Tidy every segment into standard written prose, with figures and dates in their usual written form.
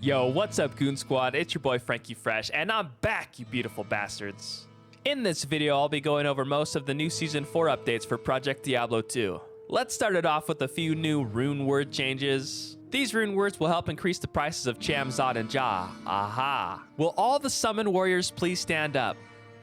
Yo, what's up, Goon Squad? It's your boy FrankieFresh, and I'm back, you beautiful bastards. In this video, I'll be going over most of the new Season 4 updates for Project Diablo 2. Let's start it off with a few new rune word changes. These rune words will help increase the prices of Cham, Zod, and Ja. Aha. Will all the summon warriors please stand up?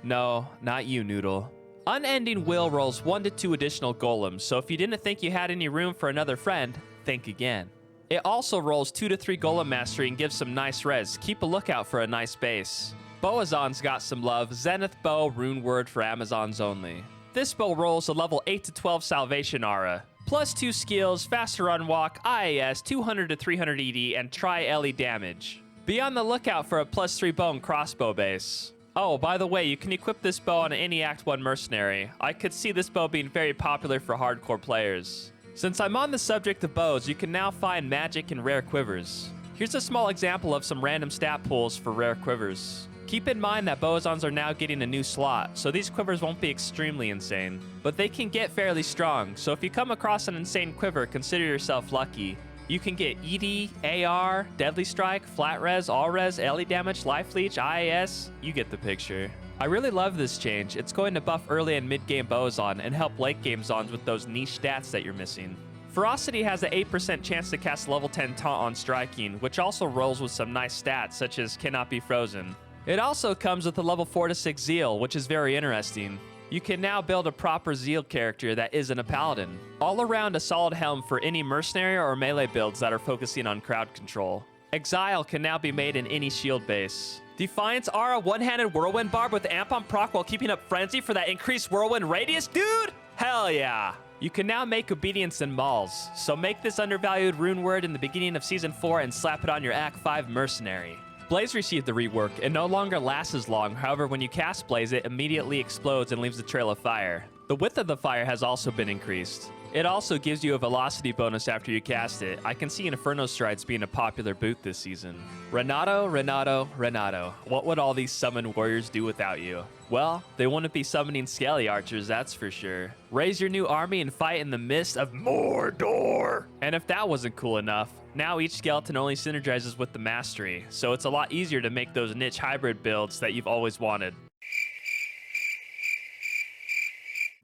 No, not you, Noodle. Unending Will rolls 1 to 2 additional golems, so if you didn't think you had any room for another friend, think again. It also rolls 2 to 3 golem mastery and gives some nice res. Keep a lookout for a nice base. Boazon's got some love. Zenith Bow rune word for Amazons only. This bow rolls a level 8 to 12 salvation aura. Plus 2 skills, faster run walk, IAS, 200 to 300 ED, and tri-LE damage. Be on the lookout for a plus 3 bow and crossbow base. Oh, by the way, you can equip this bow on any Act 1 mercenary. I could see this bow being very popular for hardcore players. Since I'm on the subject of bows, you can now find magic and rare quivers. Here's a small example of some random stat pools for rare quivers. Keep in mind that Bozons are now getting a new slot, so these quivers won't be extremely insane, but they can get fairly strong, so if you come across an insane quiver, consider yourself lucky. You can get ED, AR, Deadly Strike, Flat Res, All Res, LE Damage, Life Leech, IAS, you get the picture. I really love this change. It's going to buff early and mid-game Bozon and help late-game Zons with those niche stats that you're missing. Ferocity has an 8% chance to cast level 10 taunt on striking, which also rolls with some nice stats such as cannot be frozen. It also comes with a level 4 to 6 Zeal, which is very interesting. You can now build a proper Zeal character that isn't a paladin. All around a solid helm for any mercenary or melee builds that are focusing on crowd control. Exile can now be made in any shield base. Defiance Aura one-handed whirlwind barb with amp on proc while keeping up frenzy for that increased whirlwind radius, dude! Hell yeah! You can now make obedience in mauls, so make this undervalued rune word in the beginning of Season 4 and slap it on your Act 5 mercenary. Blaze received the rework and no longer lasts as long, however when you cast Blaze it immediately explodes and leaves a trail of fire. The width of the fire has also been increased. It also gives you a velocity bonus after you cast it. I can see Inferno Strides being a popular boot this season. Renato, what would all these summon warriors do without you? Well, they wouldn't be summoning Skelly Archers, that's for sure. Raise your new army and fight in the mist of Mordor! And if that wasn't cool enough, now each skeleton only synergizes with the mastery, so it's a lot easier to make those niche hybrid builds that you've always wanted.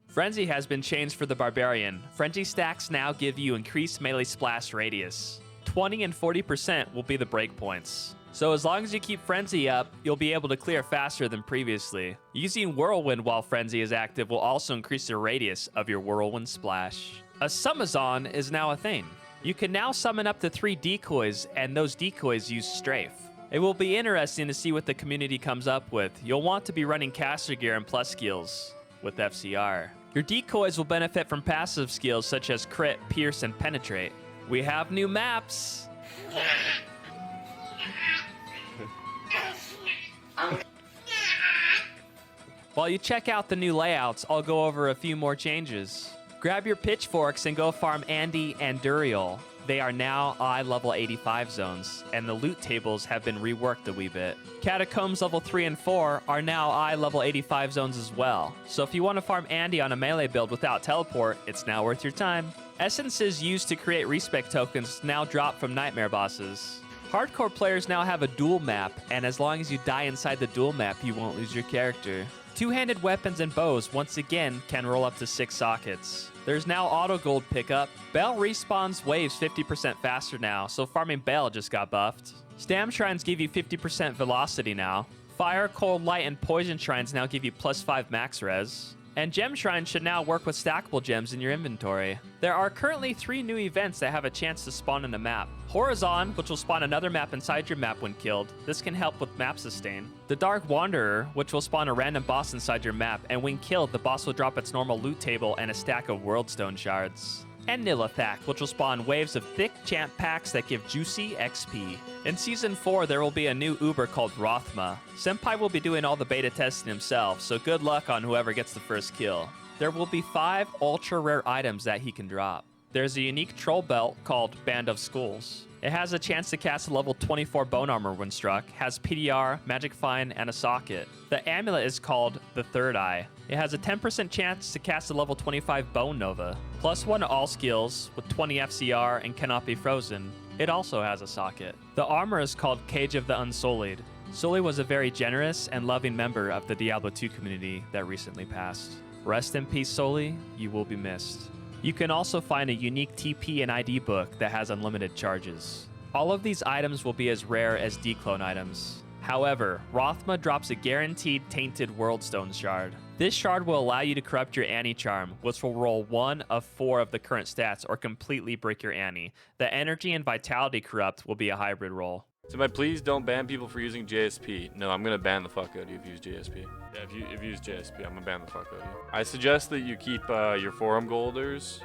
Frenzy has been changed for the Barbarian. Frenzy stacks now give you increased melee splash radius. 20 and 40% will be the breakpoints. So as long as you keep Frenzy up, you'll be able to clear faster than previously. Using Whirlwind while Frenzy is active will also increase the radius of your Whirlwind splash. A Summazon is now a thing. You can now summon up to 3 decoys, and those decoys use Strafe. It will be interesting to see what the community comes up with. You'll want to be running caster gear and plus skills with FCR. Your decoys will benefit from passive skills such as Crit, Pierce, and Penetrate. We have new maps! While you check out the new layouts, I'll go over a few more changes. Grab your pitchforks and go farm Andy and Duriel. They are now eye level 85 zones, and the loot tables have been reworked a wee bit. Catacombs level 3 and 4 are now eye level 85 zones as well, so if you want to farm Andy on a melee build without teleport, it's now worth your time. Essences used to create respec tokens now drop from nightmare bosses. Hardcore players now have a duel map, and as long as you die inside the duel map, you won't lose your character. Two-handed weapons and bows, once again, can roll up to 6 sockets. There's now auto gold pickup. Bell respawns waves 50% faster now, so farming Bell just got buffed. Stam Shrines give you 50% velocity now. Fire, Cold, Light, and Poison Shrines now give you plus 5 max res. And Gem Shrines should now work with stackable gems in your inventory. There are currently 3 new events that have a chance to spawn in a map. Horizon, which will spawn another map inside your map when killed. This can help with map sustain. The Dark Wanderer, which will spawn a random boss inside your map, and when killed, the boss will drop its normal loot table and a stack of Worldstone shards. And Nilithak, which will spawn waves of thick champ packs that give juicy XP. In Season 4, there will be a new Uber called Rothma. Senpai will be doing all the beta testing himself, so good luck on whoever gets the first kill. There will be 5 ultra rare items that he can drop. There's a unique troll belt called Band of Skulls. It has a chance to cast a level 24 bone armor when struck, has PDR, magic find, and a socket. The amulet is called the Third Eye. It has a 10% chance to cast a level 25 bone nova. +1 to all skills with 20 FCR and cannot be frozen. It also has a socket. The armor is called Cage of the Unsullied. Sully was a very generous and loving member of the Diablo 2 community that recently passed. Rest in peace, Sully. You will be missed. You can also find a unique TP and ID book that has unlimited charges. All of these items will be as rare as declone items. However, Rothma drops a guaranteed Tainted Worldstone shard. This shard will allow you to corrupt your Annie charm, which will roll 1 of 4 of the current stats or completely break your Annie. The Energy and Vitality corrupt will be a hybrid roll. Senpai, please don't ban people for using JSP. No, I'm gonna ban the fuck out of you if you use JSP. Yeah, if you use JSP, I'm gonna ban the fuck out of you. I suggest that you keep your forum golders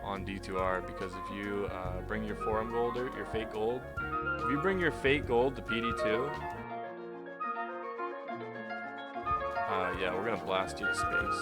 on D2R, because if you bring your forum golder, your fake gold, if you bring your fake gold to PD2, yeah, we're gonna blast you to space.